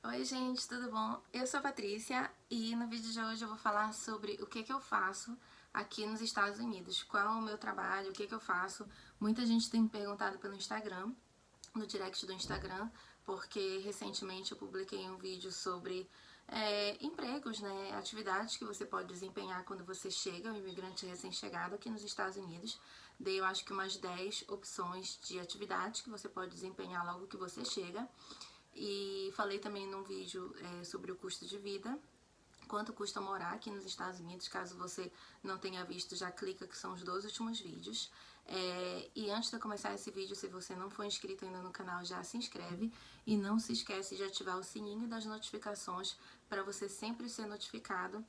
Oi gente, tudo bom? Eu sou a Patrícia e no vídeo de hoje eu vou falar sobre o que eu faço aqui nos Estados Unidos, qual é o meu trabalho, o que eu faço. Muita gente tem me perguntado pelo Instagram, no direct do Instagram, porque recentemente eu publiquei um vídeo sobre empregos, né, atividades que você pode desempenhar quando você chega, um imigrante recém-chegado aqui nos Estados Unidos. Dei, eu acho que umas 10 opções de atividades que você pode desempenhar logo que você chega. E falei também num vídeo sobre o custo de vida, quanto custa morar aqui nos Estados Unidos. Caso você não tenha visto, já clica, que são os 2 últimos vídeos. E antes de eu começar esse vídeo, se você não for inscrito ainda no canal, já se inscreve e não se esquece de ativar o sininho das notificações para você sempre ser notificado,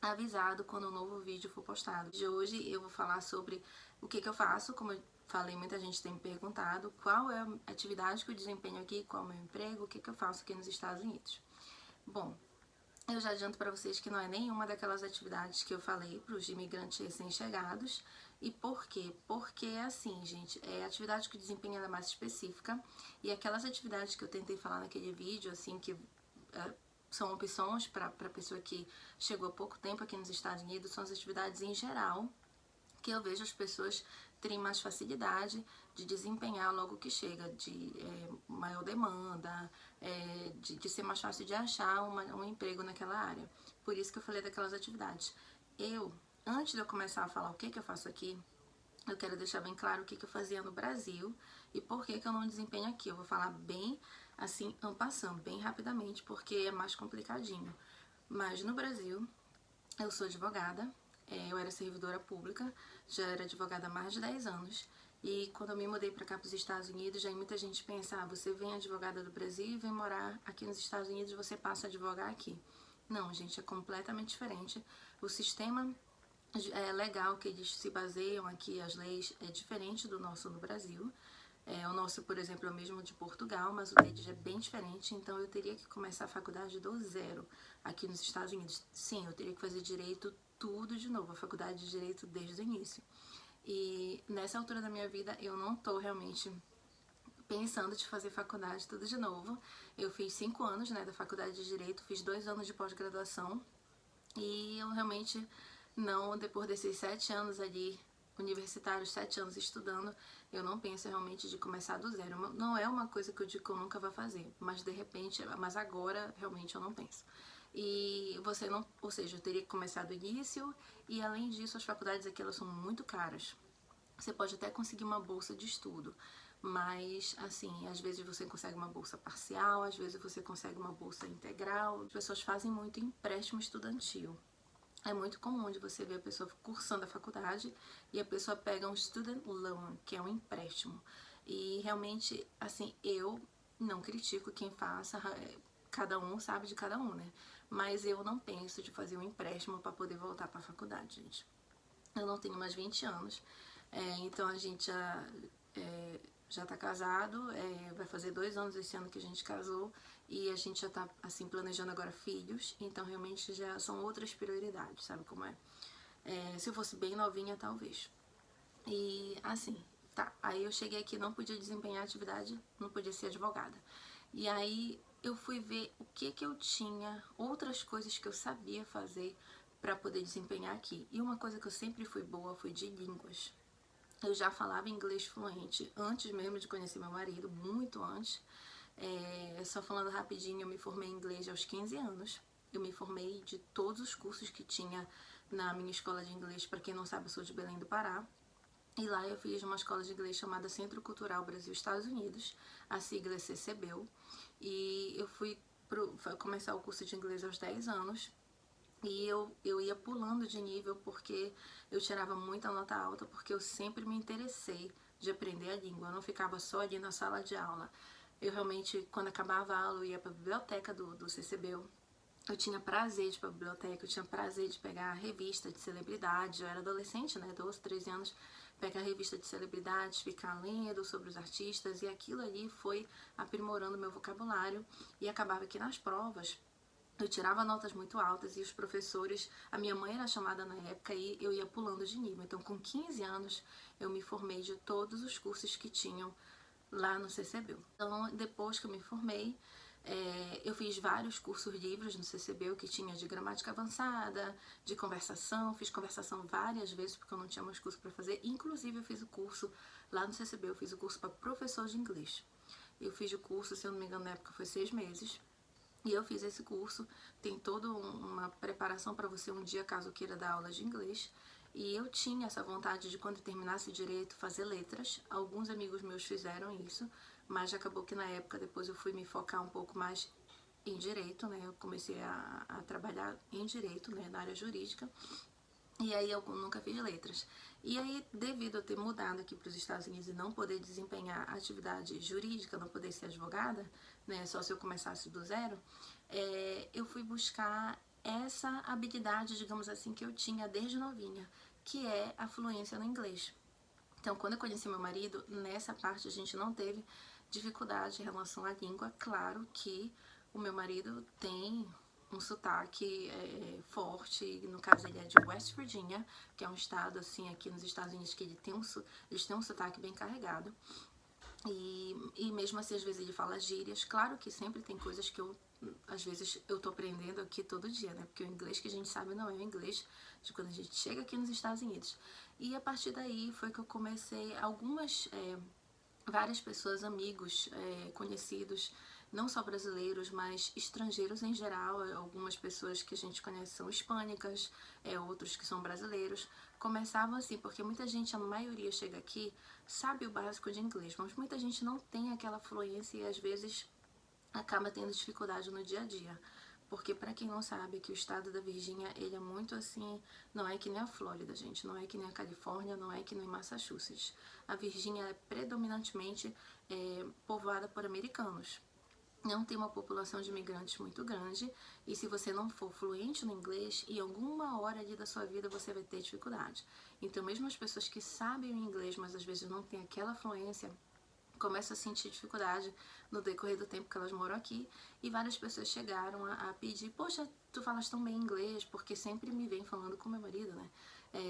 avisado quando um novo vídeo for postado. De hoje eu vou falar sobre o que eu faço. Como eu falei, muita gente tem me perguntado qual é a atividade que eu desempenho aqui, qual é o meu emprego, o que eu faço aqui nos Estados Unidos. Bom, eu já adianto para vocês que não é nenhuma daquelas atividades que eu falei para os imigrantes recém-chegados. E por quê? Porque assim, gente, a atividade que eu desempenho é mais específica, e aquelas atividades que eu tentei falar naquele vídeo, assim, que são opções para a pessoa que chegou há pouco tempo aqui nos Estados Unidos, são as atividades em geral que eu vejo as pessoas terem mais facilidade de desempenhar logo que chega, de maior demanda, de ser mais fácil de achar um emprego naquela área. Por isso que eu falei daquelas atividades. Antes de eu começar a falar o que eu faço aqui, eu quero deixar bem claro o que eu fazia no Brasil e por que eu não desempenho aqui. Eu vou falar bem assim, en passant, bem rapidamente, porque é mais complicadinho. Mas no Brasil, eu sou advogada, eu era servidora pública, já era advogada há mais de 10 anos. E quando eu me mudei para cá, para os Estados Unidos, já muita gente pensa, você vem advogada do Brasil e vem morar aqui nos Estados Unidos, você passa a advogar aqui. Não, gente, é completamente diferente. O sistema legal que eles se baseiam aqui, as leis, é diferente do nosso no Brasil. O nosso, por exemplo, é o mesmo de Portugal, mas o deles é bem diferente, então eu teria que começar a faculdade do zero aqui nos Estados Unidos. Sim, eu teria que fazer direito tudo de novo, a faculdade de direito desde o início. E nessa altura da minha vida eu não tô realmente pensando de fazer faculdade tudo de novo. Eu fiz 5 anos, né, da faculdade de direito, fiz 2 anos de pós-graduação e eu realmente não, depois desses 7 anos ali universitários, 7 anos estudando, eu não penso realmente de começar do zero. Não é uma coisa que eu digo que eu nunca vou fazer, mas de repente, mas agora realmente eu não penso. E você não, ou seja, eu teria que começar do início, e além disso as faculdades aqui elas são muito caras. Você pode até conseguir uma bolsa de estudo, mas assim, às vezes você consegue uma bolsa parcial, às vezes você consegue uma bolsa integral. As pessoas fazem muito empréstimo estudantil. É muito comum de você ver a pessoa cursando a faculdade e a pessoa pega um student loan, que é um empréstimo. E realmente, assim, eu não critico quem faça, cada um sabe de cada um, né? Mas eu não penso de fazer um empréstimo para poder voltar para a faculdade, gente. Eu não tenho mais 20 anos, então a gente já tá casado, vai fazer 2 anos esse ano que a gente casou e a gente já tá, assim, planejando agora filhos, então realmente já são outras prioridades, sabe como é? Se eu fosse bem novinha, talvez. E, assim, tá, aí eu cheguei aqui, não podia desempenhar atividade, não podia ser advogada. E aí eu fui ver o que eu tinha, outras coisas que eu sabia fazer para poder desempenhar aqui. E uma coisa que eu sempre fui boa foi de línguas. Eu já falava inglês fluente antes mesmo de conhecer meu marido, muito antes. Só falando rapidinho, eu me formei em inglês aos 15 anos. Eu me formei de todos os cursos que tinha na minha escola de inglês. Para quem não sabe, eu sou de Belém do Pará. E lá eu fiz uma escola de inglês chamada Centro Cultural Brasil-Estados Unidos, a sigla é CCBEL. E eu fui começar o curso de inglês aos 10 anos. E eu ia pulando de nível porque eu tirava muita nota alta, porque eu sempre me interessei de aprender a língua. Eu não ficava só ali na sala de aula. Eu realmente, quando acabava a aula, eu ia para a biblioteca do CCBU. Eu tinha prazer de ir para a biblioteca, eu tinha prazer de pegar a revista de celebridade. Eu era adolescente, né, 12, 13 anos, pegar a revista de celebridades, ficar lendo sobre os artistas, e aquilo ali foi aprimorando meu vocabulário. E acabava que nas provas eu tirava notas muito altas e os professores, a minha mãe era chamada na época e eu ia pulando de nível. Então, com 15 anos, eu me formei de todos os cursos que tinham lá no CCBU. Então, depois que eu me formei, Eu fiz vários cursos livres no CCB, o que tinha de gramática avançada, de conversação. Fiz conversação várias vezes porque eu não tinha mais curso para fazer. Inclusive eu fiz o curso lá no CCB, eu fiz o curso para professor de inglês. Eu fiz o curso, se eu não me engano, na época foi 6 meses. E eu fiz esse curso, tem toda uma preparação para você um dia, caso queira dar aula de inglês. E eu tinha essa vontade de, quando terminasse direito, fazer letras. Alguns amigos meus fizeram isso, mas acabou que na época depois eu fui me focar um pouco mais em direito, né? Eu comecei a trabalhar em direito, né? Na área jurídica. E aí eu nunca fiz letras. E aí, devido a ter mudado aqui para os Estados Unidos e não poder desempenhar atividade jurídica, não poder ser advogada, né, só se eu começasse do zero, eu fui buscar essa habilidade, digamos assim, que eu tinha desde novinha, que é a fluência no inglês. Então, quando eu conheci meu marido, nessa parte a gente não teve dificuldade em relação à língua. Claro que o meu marido tem um sotaque forte, no caso ele é de West Virginia, que é um estado assim aqui nos Estados Unidos que eles têm um sotaque bem carregado. E mesmo assim, às vezes ele fala gírias. Claro que sempre tem coisas que às vezes eu tô aprendendo aqui todo dia, né? Porque o inglês que a gente sabe não é o inglês de quando a gente chega aqui nos Estados Unidos. E a partir daí foi que eu comecei várias pessoas, amigos, conhecidos, não só brasileiros, mas estrangeiros em geral. Algumas pessoas que a gente conhece são hispânicas, outros que são brasileiros. Começavam assim, porque muita gente, a maioria chega aqui, sabe o básico de inglês, mas muita gente não tem aquela fluência e às vezes acaba tendo dificuldade no dia a dia. Porque, para quem não sabe, que o estado da Virgínia, ele é muito assim, não é que nem a Flórida, gente, não é que nem a Califórnia, não é que nem Massachusetts. A Virgínia é predominantemente povoada por americanos. Não tem uma população de imigrantes muito grande, e se você não for fluente no inglês, em alguma hora ali da sua vida você vai ter dificuldade. Então, mesmo as pessoas que sabem o inglês, mas às vezes não têm aquela fluência, começam a sentir dificuldade no decorrer do tempo que elas moram aqui. E várias pessoas chegaram a pedir: poxa, tu falas tão bem inglês, porque sempre me vem falando com meu marido, né?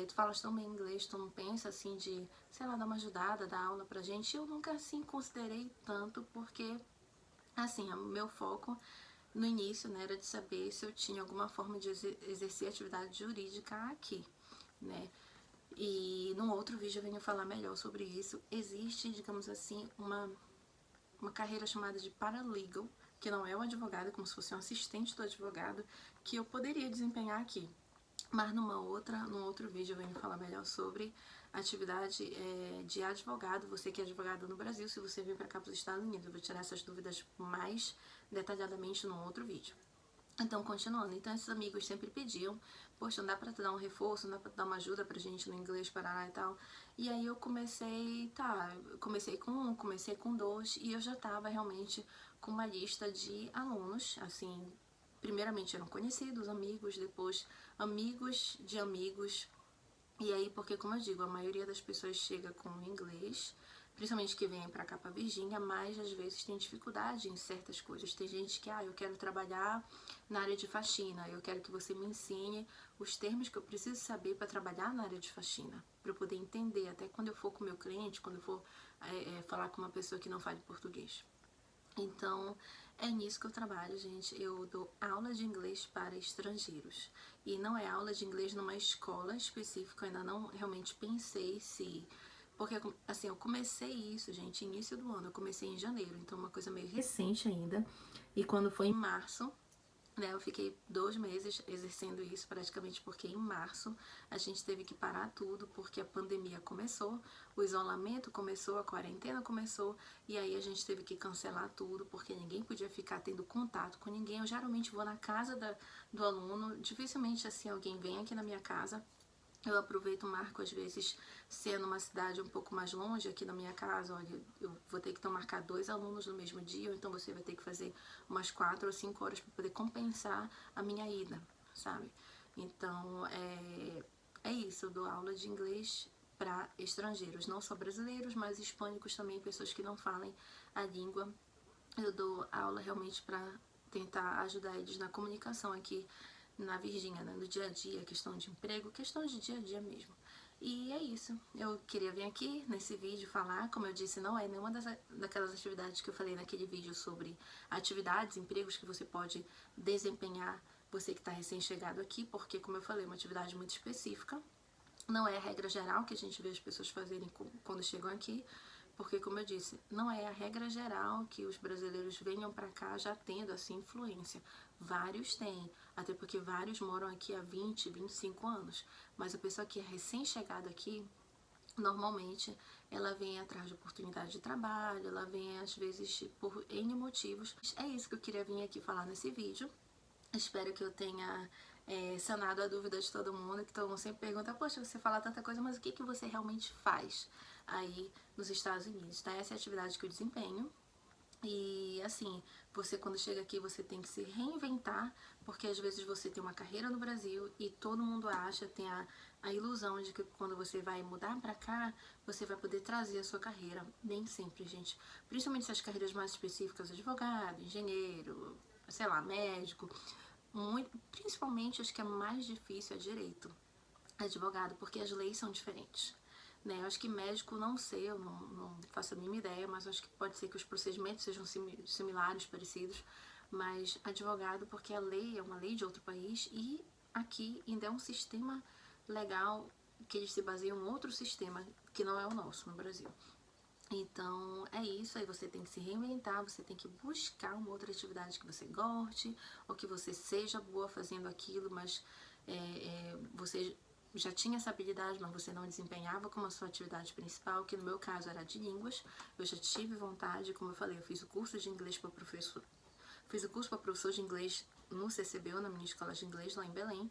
Tu falas tão bem inglês, tu não pensa assim de, sei lá, dar uma ajudada, dar aula pra gente? Eu nunca assim considerei tanto, porque assim, o meu foco no início, né, era de saber se eu tinha alguma forma de exercer atividade jurídica aqui, né? E num outro vídeo eu venho falar melhor sobre isso. Existe, digamos assim, uma carreira chamada de paralegal, que não é um advogado, é como se fosse um assistente do advogado, que eu poderia desempenhar aqui. Mas num outro vídeo eu venho falar melhor sobre atividade de advogado. Você que é advogado no Brasil, se você vir para cá para os Estados Unidos, eu vou tirar essas dúvidas mais detalhadamente num outro vídeo. Então, continuando, então esses amigos sempre pediam: poxa, não dá pra tu dar um reforço, não dá pra tu dar uma ajuda pra gente no inglês, Pará e tal. E aí eu comecei com um, comecei com dois, e eu já tava realmente com uma lista de alunos, assim, primeiramente eram conhecidos, amigos, depois amigos de amigos. E aí, porque como eu digo, a maioria das pessoas chega com inglês, principalmente que vem pra cá pra Virgínia, mas às vezes tem dificuldade em certas coisas. Tem gente que, eu quero trabalhar na área de faxina, eu quero que você me ensine os termos que eu preciso saber para trabalhar na área de faxina, para eu poder entender, até quando eu for com o meu cliente, quando eu for falar com uma pessoa que não fale português. Então, é nisso que eu trabalho, gente. Eu dou aula de inglês para estrangeiros. E não é aula de inglês numa escola específica, eu ainda não realmente pensei se... Porque, assim, eu comecei isso, gente, início do ano. Eu comecei em janeiro, então uma coisa meio recente ainda. E quando foi em março, né, eu fiquei 2 meses exercendo isso praticamente, porque em março a gente teve que parar tudo, porque a pandemia começou, o isolamento começou, a quarentena começou, e aí a gente teve que cancelar tudo, porque ninguém podia ficar tendo contato com ninguém. Eu geralmente vou na casa do aluno, dificilmente assim alguém vem aqui na minha casa. Eu aproveito, marco às vezes, se é numa cidade um pouco mais longe aqui da minha casa, olha, eu vou ter que marcar 2 alunos no mesmo dia, ou então você vai ter que fazer umas 4 ou 5 horas para poder compensar a minha ida, sabe? Então, é isso, eu dou aula de inglês para estrangeiros, não só brasileiros, mas hispânicos também, pessoas que não falem a língua. Eu dou aula realmente para tentar ajudar eles na comunicação aqui na Virgínia, né? No dia a dia, questão de emprego, questão de dia a dia mesmo. E é isso, eu queria vir aqui nesse vídeo falar, como eu disse, não é nenhuma daquelas atividades que eu falei naquele vídeo sobre atividades, empregos que você pode desempenhar, você que está recém-chegado aqui, porque, como eu falei, é uma atividade muito específica, não é a regra geral que a gente vê as pessoas fazerem quando chegam aqui, porque, como eu disse, não é a regra geral que os brasileiros venham para cá já tendo essa influência. Vários têm, até porque vários moram aqui há 20, 25 anos. Mas a pessoa que é recém-chegada aqui, normalmente, ela vem atrás de oportunidade de trabalho, ela vem, às vezes, por N motivos. É isso que eu queria vir aqui falar nesse vídeo. Espero que eu tenha sanado a dúvida de todo mundo, que todo mundo sempre pergunta, poxa, você fala tanta coisa, mas o que você realmente faz aí nos Estados Unidos, tá? Essa é a atividade que eu desempenho. E assim, você quando chega aqui, você tem que se reinventar, porque às vezes você tem uma carreira no Brasil e todo mundo acha, tem a ilusão de que quando você vai mudar pra cá, você vai poder trazer a sua carreira. Nem sempre, gente. Principalmente essas carreiras mais específicas, advogado, engenheiro, sei lá, médico. Principalmente, acho que é mais difícil é direito, advogado, porque as leis são diferentes. Né? Eu acho que médico, não sei, eu não faço a mínima ideia, mas acho que pode ser que os procedimentos sejam similares, parecidos, mas advogado, porque a lei é uma lei de outro país e aqui ainda é um sistema legal que eles se baseiam em outro sistema que não é o nosso no Brasil. Então é isso, aí você tem que se reinventar, você tem que buscar uma outra atividade que você goste, ou que você seja boa fazendo aquilo, mas você já tinha essa habilidade, mas você não desempenhava como a sua atividade principal, que no meu caso era de línguas. Eu já tive vontade, como eu falei, eu fiz o curso de inglês para professor, fiz o curso para professor de inglês no CCBU, na minha escola de inglês lá em Belém.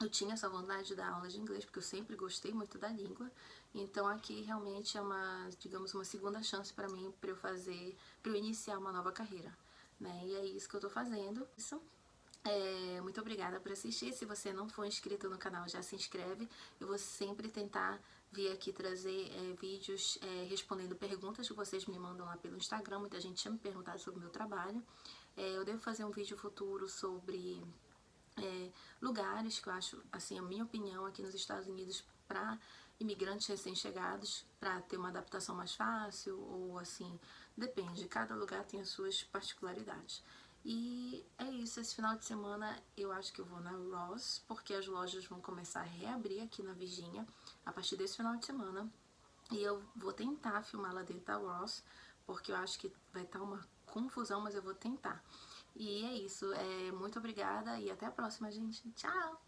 Eu tinha essa vontade de dar aula de inglês, porque eu sempre gostei muito da língua. Então aqui realmente é uma, digamos, uma segunda chance para mim, para eu iniciar uma nova carreira, né? E é isso que eu tô fazendo. Muito obrigada por assistir. Se você não for inscrito no canal, já se inscreve. Eu vou sempre tentar vir aqui trazer vídeos respondendo perguntas que vocês me mandam lá pelo Instagram. Muita gente tinha me perguntado sobre o meu trabalho. Eu devo fazer um vídeo futuro sobre lugares que eu acho, assim, a minha opinião aqui nos Estados Unidos para imigrantes recém-chegados, para ter uma adaptação mais fácil, ou assim, depende, cada lugar tem as suas particularidades. E é isso, esse final de semana eu acho que eu vou na Ross, porque as lojas vão começar a reabrir aqui na Virgínia a partir desse final de semana. E eu vou tentar filmar lá dentro da Ross, porque eu acho que vai estar uma confusão, mas eu vou tentar. E é isso, muito obrigada e até a próxima, gente. Tchau!